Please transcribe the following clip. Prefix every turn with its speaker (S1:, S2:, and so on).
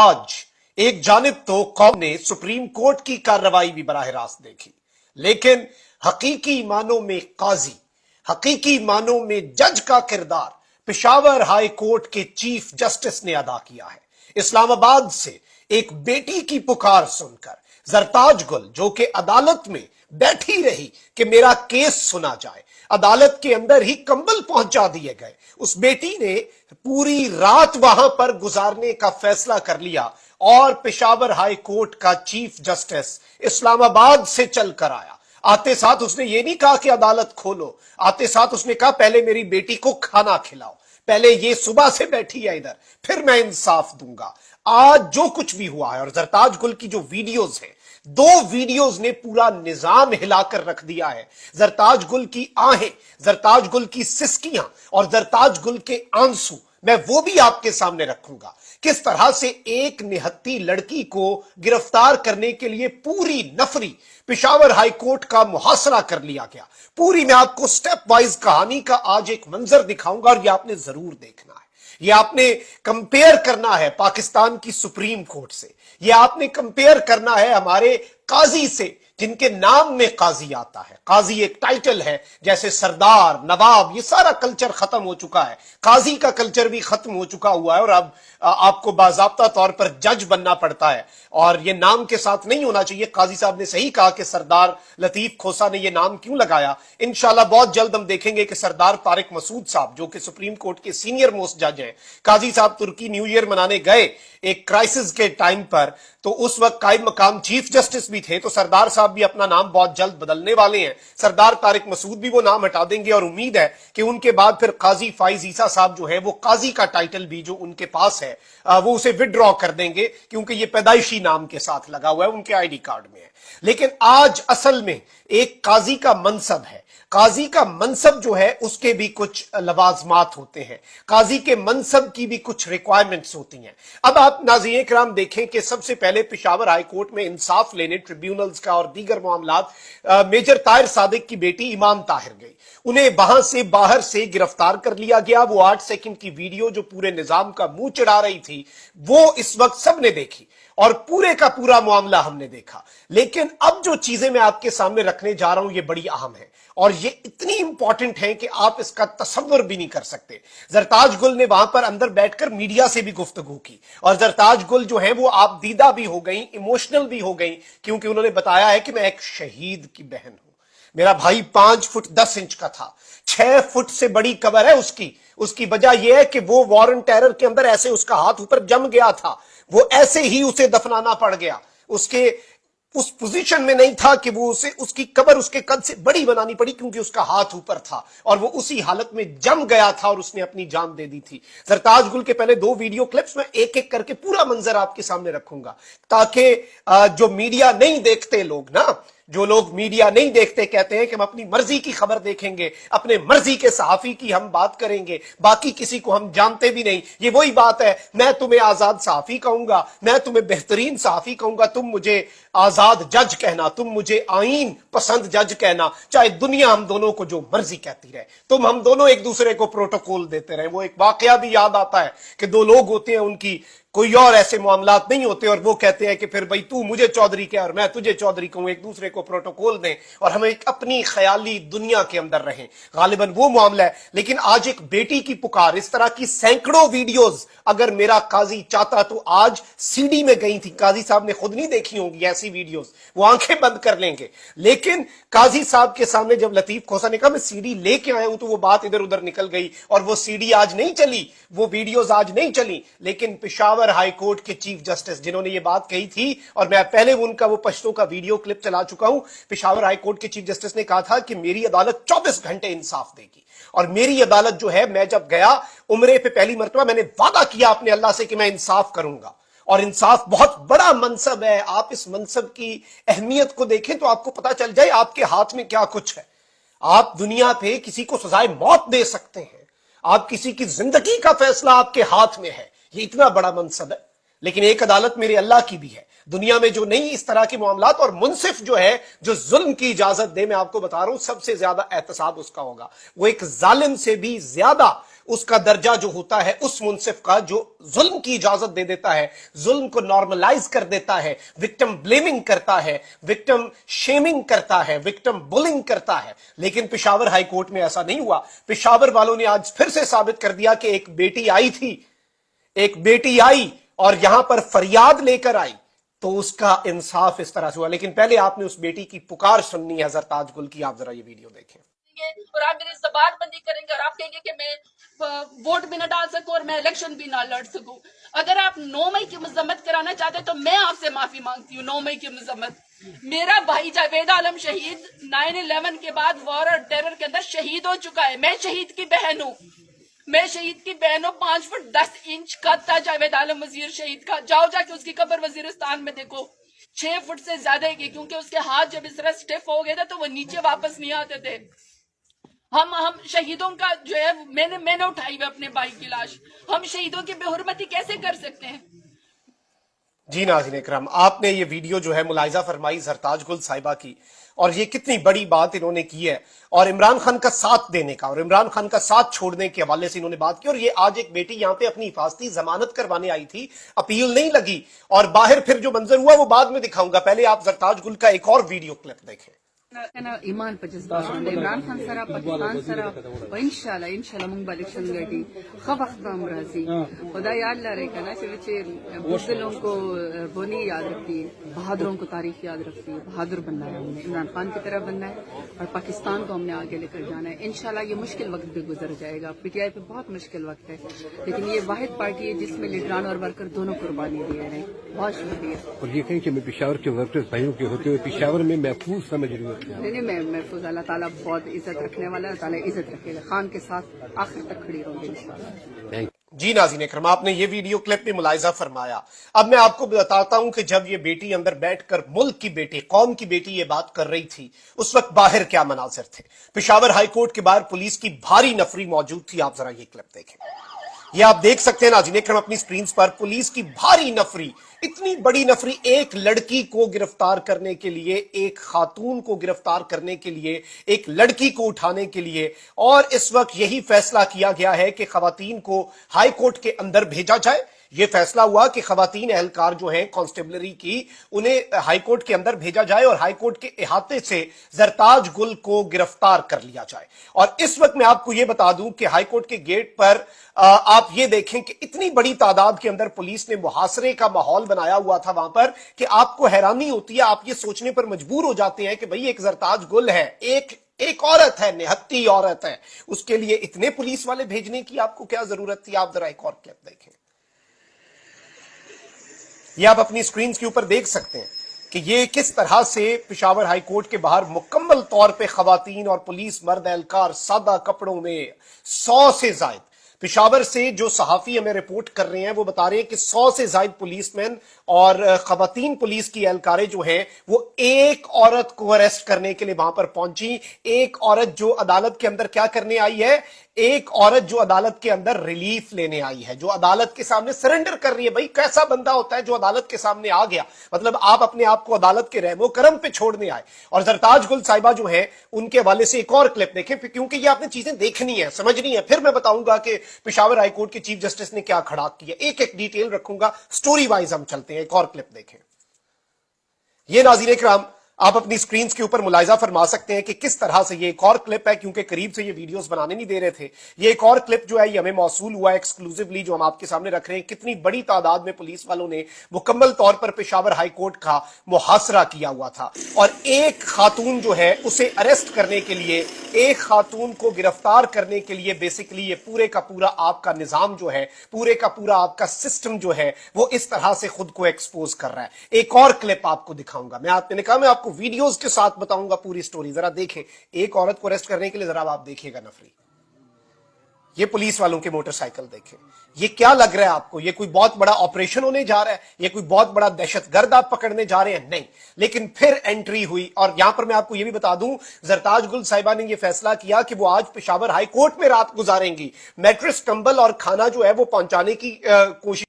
S1: آج ایک جانب تو قوم نے سپریم کورٹ کی کارروائی بھی براہ راست دیکھی، لیکن حقیقی معنوں میں قاضی، حقیقی معنوں میں جج کا کردار پشاور ہائی کورٹ کے چیف جسٹس نے ادا کیا ہے۔ اسلام آباد سے ایک بیٹی کی پکار سن کر زرتاج گل، جو کہ عدالت میں بیٹھی رہی کہ میرا کیس سنا جائے، عدالت کے اندر ہی کمبل پہنچا دیے گئے، اس بیٹی نے پوری رات وہاں پر گزارنے کا فیصلہ کر لیا اور پشاور ہائی کورٹ کا چیف جسٹس اسلام آباد سے چل کر آیا۔ آتے ساتھ اس نے یہ نہیں کہا کہ عدالت کھولو، آتے ساتھ اس نے کہا پہلے میری بیٹی کو کھانا کھلاؤ، پہلے یہ صبح سے بیٹھی ہے ادھر، پھر میں انصاف دوں گا۔ آج جو کچھ بھی ہوا ہے، اور زرتاج گل کی جو ویڈیوز ہیں، دو ویڈیوز نے پورا نظام ہلا کر رکھ دیا ہے۔ زرتاج گل کی آہیں، زرتاج گل کی سسکیاں اور زرتاج گل کے آنسو میں وہ بھی آپ کے سامنے رکھوں گا۔ کس طرح سے ایک نہتی لڑکی کو گرفتار کرنے کے لیے پوری نفری پشاور ہائی کورٹ کا محاصرہ کر لیا گیا۔ پوری میں آپ کو سٹیپ وائز کہانی کا آج ایک منظر دکھاؤں گا، اور یہ آپ نے ضرور دیکھنا ہے۔ یہ آپ نے کمپیئر کرنا ہے پاکستان کی سپریم کورٹ سے، یہ آپ نے کمپیئر کرنا ہے ہمارے قاضی سے، جن کے نام میں قاضی آتا ہے۔ قاضی ایک ٹائٹل ہے، جیسے سردار، نواب، یہ سارا کلچر ختم ہو چکا ہے، قاضی کا کلچر بھی ختم ہو چکا ہوا ہے، اور اب آپ کو باضابطہ طور پر جج بننا پڑتا ہے، اور یہ نام کے ساتھ نہیں ہونا چاہیے۔ قاضی صاحب نے صحیح کہا کہ سردار لطیف کھوسہ نے یہ نام کیوں لگایا۔ انشاءاللہ بہت جلد ہم دیکھیں گے کہ سردار طارق مسعود صاحب، جو کہ سپریم کورٹ کے سینئر موسٹ جج ہیں، قاضی صاحب ترکی نیو ایئر منانے گئے ایک کرائسس کے ٹائم پر، تو اس وقت قائم مقام چیف جسٹس بھی تھے، تو سردار صاحب بھی اپنا نام بہت جلد بدلنے والے ہیں۔ سردار طارق مسعود بھی وہ نام ہٹا دیں گے، اور امید ہے کہ ان کے بعد پھر قاضی فائز عیسیٰ صاحب جو ہے وہ قاضی کا ٹائٹل بھی جو ان کے پاس ہے وہ اسے وڈرا کر دیں گے، کیونکہ یہ پیدائشی نام کے ساتھ لگا ہوا ہے، ان کے آئی ڈی کارڈ میں ہے۔ لیکن آج اصل میں ایک قاضی کا منصب ہے، قاضی کا منصب جو ہے اس کے بھی کچھ لوازمات ہوتے ہیں، قاضی کے منصب کی بھی کچھ ریکوائرمنٹس ہوتی ہیں۔ اب آپ ناظرین کرام دیکھیں کہ سب سے پہلے پشاور ہائی کورٹ میں انصاف لینے ٹریبیونلز کا اور دیگر معاملات میجر طاہر صادق کی بیٹی امام طاہر گئی، انہیں وہاں سے باہر سے گرفتار کر لیا گیا۔ وہ 8 سیکنڈ کی ویڈیو جو پورے نظام کا منہ چڑھا رہی تھی، وہ اس وقت سب نے دیکھی، اور پورے کا پورا معاملہ ہم نے دیکھا۔ لیکن اب جو چیزیں میں آپ کے سامنے رکھنے جا رہا ہوں، یہ بڑی اہم ہے، اور یہ اتنی امپورٹنٹ ہے کہ آپ اس کا تصور بھی نہیں کر سکتے۔ زرتاج گل نے وہاں پر اندر بیٹھ کر میڈیا سے بھی گفتگو کی، اور زرتاج گل جو ہیں وہ آپ دیدہ بھی ہو گئیں، ایموشنل بھی ہو گئیں، کیونکہ انہوں نے بتایا ہے کہ میں ایک شہید کی بہن ہوں، میرا بھائی 5 فٹ 10 انچ کا تھا، 6 فٹ سے بڑی قبر ہے اس کی وجہ یہ ہے کہ وہ وارن ٹیرر کے اندر ایسے اس کا ہاتھ اوپر جم گیا تھا، وہ ایسے ہی اسے دفنانا پڑ گیا، اس پوزیشن میں نہیں تھا کہ وہ اس کی قبر اس کے قد سے بڑی بنانی پڑی، کیونکہ اس کا ہاتھ اوپر تھا اور وہ اسی حالت میں جم گیا تھا، اور اس نے اپنی جان دے دی تھی۔ زرتاج گل کے پہلے 2 ویڈیو کلپس میں ایک ایک کر کے پورا منظر آپ کے سامنے رکھوں گا، تاکہ جو میڈیا نہیں دیکھتے لوگ نا، جو لوگ میڈیا نہیں دیکھتے، کہتے ہیں کہ ہم اپنی مرضی کی خبر دیکھیں گے، اپنے مرضی کے صحافی کی ہم بات کریں گے، باقی کسی کو ہم جانتے بھی نہیں۔ یہ وہی بات ہے، میں تمہیں آزاد صحافی کہوں گا، میں تمہیں بہترین صحافی کہوں گا، تم مجھے آزاد جج کہنا، تم مجھے آئین پسند جج کہنا، چاہے دنیا ہم دونوں کو جو مرضی کہتی رہے، ہم دونوں ایک دوسرے کو پروٹوکول دیتے رہے۔ وہ ایک واقعہ بھی یاد آتا ہے کہ 2 لوگ ہوتے ہیں، ان کی کوئی اور ایسے معاملات نہیں ہوتے، اور وہ کہتے ہیں کہ پھر بھائی تو مجھے چودھری کہہ اور میں تجھے چودھری کہوں، ایک دوسرے کو پروٹوکول دیں اور ہم ایک اپنی خیالی دنیا کے اندر رہیں، غالباً وہ معاملہ ہے۔ لیکن آج ایک بیٹی کی پکار، اس طرح کی سینکڑوں ویڈیوز اگر میرا قاضی چاہتا تو آج سی ڈی میں گئی تھی، قاضی صاحب نے خود نہیں دیکھی ہوں گی ایسی ویڈیوز، وہ آنکھیں بند کر لیں گے۔ لیکن قاضی صاحب کے سامنے جب لطیف کھوسہ نے کہا میں سی ڈی لے کے آیا ہوں، تو وہ بات ادھر ادھر نکل گئی، اور وہ سی ڈی آج نہیں چلی، وہ ویڈیوز آج نہیں چلی۔ لیکن پشاور ہائی کورٹ کے چیف جسٹس جنہوں نے یہ بات کہی تھی، اور میں پہلے ان کا وہ پشتوں کا ویڈیو کلپ چلا چکا ہوں، پشاور ہائی کورٹ کے چیف جسٹس نے کہا تھا کہ میری عدالت 24 گھنٹے انصاف دے گی، اور میری عدالت جو ہے، میں جب گیا عمرے پہ پہلی مرتبہ، میں نے وعدہ کیا اپنے اللہ سے کہ میں انصاف کروں گا، اور انصاف بہت بڑا منصب ہے۔ آپ اس منصب کی اہمیت کو دیکھیں تو آپ کو پتا چل جائے آپ کے ہاتھ میں کیا کچھ ہے۔ آپ دنیا پہ کسی کو سزائے موت دے سکتے ہیں، آپ کسی کی زندگی کا فیصلہ آپ کے ہاتھ میں ہے، یہ اتنا بڑا منصب ہے۔ لیکن ایک عدالت میرے اللہ کی بھی ہے دنیا میں جو نہیں اس طرح کے معاملات، اور منصف جو ہے جو ظلم کی اجازت دے، میں آپ کو بتا رہا ہوں سب سے زیادہ احتساب اس کا ہوگا، وہ ایک ظالم سے بھی زیادہ اس کا درجہ جو ہوتا ہے اس منصف کا جو ظلم کی اجازت دے دیتا ہے، ظلم کو نارملائز کر دیتا ہے، وکٹم بلیمنگ کرتا ہے، وکٹم شیمنگ کرتا ہے، وکٹم بلنگ کرتا ہے۔ لیکن پشاور ہائی کورٹ میں ایسا نہیں ہوا۔ پشاور والوں نے آج پھر سے ثابت کر دیا کہ ایک بیٹی آئی تھی، ایک بیٹی آئی اور یہاں پر فریاد لے کر آئی تو اس کا انصاف اس طرح سے ہوا۔ لیکن پہلے آپ نے اس بیٹی کی پکار سننی ہے حضرت تاج گل کی، آپ ذرا یہ ویڈیو دیکھیں۔
S2: اور آپ میری زبان بندی کریں گے اور آپ کہیں گے کہ میں ووٹ بھی نہ ڈال سکوں اور میں الیکشن بھی نہ لڑ سکوں۔ اگر آپ 9 مئی کی مذمت کرانا چاہتے تو میں آپ سے معافی مانگتی ہوں۔ 9 مئی کی مذمت، میرا بھائی جاوید عالم شہید 9/11 کے بعد وار اور ٹیرر کے اندر شہید ہو چکا ہے۔ میں شہید کی بہن ہوں، میں شہید کی بہن ہوں۔ 5 فٹ 10 انچ کا تھا جاوید عالم وزیر شہید کا، جاؤ جا کے اس کی قبر وزیرستان میں دیکھو، 6 فٹ سے زیادہ کی، کیونکہ اس کے ہاتھ جب اس طرح سٹیف ہو گئے تھے تو وہ نیچے واپس نہیں آتے تھے۔ ہم شہیدوں کا جو ہے میں نے اٹھائی ہوئی اپنے بھائی کی لاش، ہم شہیدوں کی بے حرمتی کیسے کر سکتے ہیں؟
S1: جی ناظرین اکرام، آپ نے یہ ویڈیو جو ہے ملاحظہ فرمائی سرتاج گل صاحبہ کی، اور یہ کتنی بڑی بات انہوں نے کی ہے، اور عمران خان کا ساتھ دینے کا اور عمران خان کا ساتھ چھوڑنے کے حوالے سے انہوں نے بات کی۔ اور یہ آج ایک بیٹی یہاں پہ اپنی حفاظتی ضمانت کروانے آئی تھی، اپیل نہیں لگی، اور باہر پھر جو منظر ہوا وہ بعد میں دکھاؤں گا، پہلے آپ سرتاج گل کا ایک اور ویڈیو کلپ دیکھیں۔
S3: ایمان په جذبات باندې عمران خان سره پاکستان سره او ان شاء الله مونږ به الیکشن ګټي، خو وخت هم راځي، خدا یاد لري کنه چې بزدلوں کو وہ نہیں یاد رکھتی، بہادروں کو تاریخ یاد رکھتی ہے۔ بہادر بننا ہے ہم نے، عمران خان کی طرح بننا ہے اور پاکستان کو ہم نے آگے لے کر جانا ہے۔ انشاءاللہ یہ مشکل وقت بھی گزر جائے گا، پی ٹی آئی پہ بہت مشکل وقت ہے، لیکن یہ واحد پارٹی ہے جس میں لیڈران اور ورکر دونوں قربانی دیے ہیں۔ بہت شکریہ۔
S4: اور یہ کہیں کہ میں پشاور کے ورکرز بھائیوں کے ہوتے ہوئے پشاور میں محفوظ سمجھ رہی ہوں۔
S3: نہیں میں محفوظ، اللہ تعالیٰ بہت عزت رکھنے والا ہے، اللہ تعالیٰ عزت رکھے گا، خان کے ساتھ آخر تک کھڑی رہوں گی انشاءاللہ۔
S1: جی ناظرین اکرام، آپ نے یہ ویڈیو کلپ میں ملاحظہ فرمایا۔ اب میں آپ کو بتاتا ہوں کہ جب یہ بیٹی اندر بیٹھ کر ملک کی بیٹی، قوم کی بیٹی یہ بات کر رہی تھی، اس وقت باہر کیا مناظر تھے۔ پشاور ہائی کورٹ کے باہر پولیس کی بھاری نفری موجود تھی، آپ ذرا یہ کلپ دیکھیں۔ یہ آپ دیکھ سکتے ہیں ناظرین اکرام اپنی سکرینز پر، پولیس کی بھاری نفری، اتنی بڑی نفری ایک لڑکی کو گرفتار کرنے کے لیے، ایک خاتون کو گرفتار کرنے کے لیے، ایک لڑکی کو اٹھانے کے لیے۔ اور اس وقت یہی فیصلہ کیا گیا ہے کہ خواتین کو ہائی کورٹ کے اندر بھیجا جائے۔ یہ فیصلہ ہوا کہ خواتین اہلکار جو ہیں کانسٹیبلری کی، انہیں ہائی کورٹ کے اندر بھیجا جائے اور ہائی کورٹ کے احاطے سے زرتاج گل کو گرفتار کر لیا جائے۔ اور اس وقت میں آپ کو یہ بتا دوں کہ ہائی کورٹ کے گیٹ پر آپ یہ دیکھیں کہ اتنی بڑی تعداد کے اندر پولیس نے محاصرے کا ماحول بنایا ہوا تھا وہاں پر کہ آپ کو حیرانی ہوتی ہے، آپ یہ سوچنے پر مجبور ہو جاتے ہیں کہ بھئی ایک زرتاج گل ہے، ایک عورت ہے، نہتی عورت ہے، اس کے لیے اتنے پولیس والے بھیجنے کی آپ کو کیا ضرورت تھی؟ آپ ذرا ایک اور کلپ دیکھیں۔ یہ آپ اپنی سکرینز کے اوپر دیکھ سکتے ہیں کہ یہ کس طرح سے پشاور ہائی کورٹ کے باہر مکمل طور پہ خواتین اور پولیس مرد اہلکار سادہ کپڑوں میں 100 سے زائد، پشاور سے جو صحافی ہمیں رپورٹ کر رہے ہیں وہ بتا رہے ہیں کہ 100 سے زائد پولیس مین اور خواتین پولیس کی اہلکاریں جو ہیں وہ ایک عورت کو اریسٹ کرنے کے لیے وہاں پر پہنچی۔ ایک عورت جو عدالت کے اندر کیا کرنے آئی ہے؟ ایک عورت جو عدالت کے اندر ریلیف لینے آئی ہے، جو عدالت کے سامنے سرنڈر کر رہی ہے۔ بھائی کیسا بندہ ہوتا ہے جو عدالت کے سامنے آ گیا؟ مطلب آپ اپنے آپ کو عدالت کے رحم و کرم پہ چھوڑنے آئے۔ اور زرتاج گل صاحبہ جو ہیں ان کے حوالے سے ایک اور کلپ دیکھیں، کیونکہ یہ آپ نے چیزیں دیکھنی ہے، سمجھنی ہے، پھر میں بتاؤں گا کہ پشاور ہائی کورٹ کے چیف جسٹس نے کیا کھڑا کیا، ایک ایک ڈیٹیل رکھوں گا، سٹوری وائز ہم چلتے ہیں۔ ایک اور کلپ دیکھیں۔ یہ ناظرین کرام آپ اپنی سکرینز کے اوپر ملاحظہ فرما سکتے ہیں کہ کس طرح سے یہ ایک اور کلپ ہے، کیونکہ قریب سے یہ ویڈیوز بنانے نہیں دے رہے تھے۔ یہ ایک اور کلپ جو ہے یہ ہمیں موصول ہوا ہے ایکسکلوزیولی، جو ہم آپ کے سامنے رکھ رہے ہیں۔ کتنی بڑی تعداد میں پولیس والوں نے مکمل طور پر پشاور ہائی کورٹ کا محاصرہ کیا ہوا تھا، اور ایک خاتون جو ہے اسے اریسٹ کرنے کے لیے، ایک خاتون کو گرفتار کرنے کے لیے بیسیکلی یہ پورے کا پورا آپ کا نظام جو ہے، پورے کا پورا آپ کا سسٹم جو ہے وہ اس طرح سے خود کو ایکسپوز کر رہا ہے۔ ایک اور کلپ آپ کو دکھاؤں گا، میں نے کہا میں آپ کو ویڈیوز کے ساتھ بتاؤں گا پوری سٹوری، ذرا دیکھیں۔ ایک عورت کو اریسٹ کرنے کے لیے ذرا آپ دیکھیے گا نفری، یہ پولیس والوں کے موٹر سائیکل دیکھیں۔ یہ کیا لگ رہا ہے آپ کو؟ یہ کوئی بہت بڑا آپریشن ہونے جا رہا ہے؟ یہ کوئی بہت بڑا دہشت گرد آپ پکڑنے جا رہے ہیں؟ نہیں۔ لیکن پھر انٹری ہوئی، اور یہاں پر میں آپ کو یہ بھی بتا دوں زرتاج گل صاحبہ نے یہ فیصلہ کیا کہ وہ آج پشاور ہائی کورٹ میں رات گزاریں گی۔ میٹرس، کمبل اور کھانا جو ہے وہ پہنچانے کی کوشش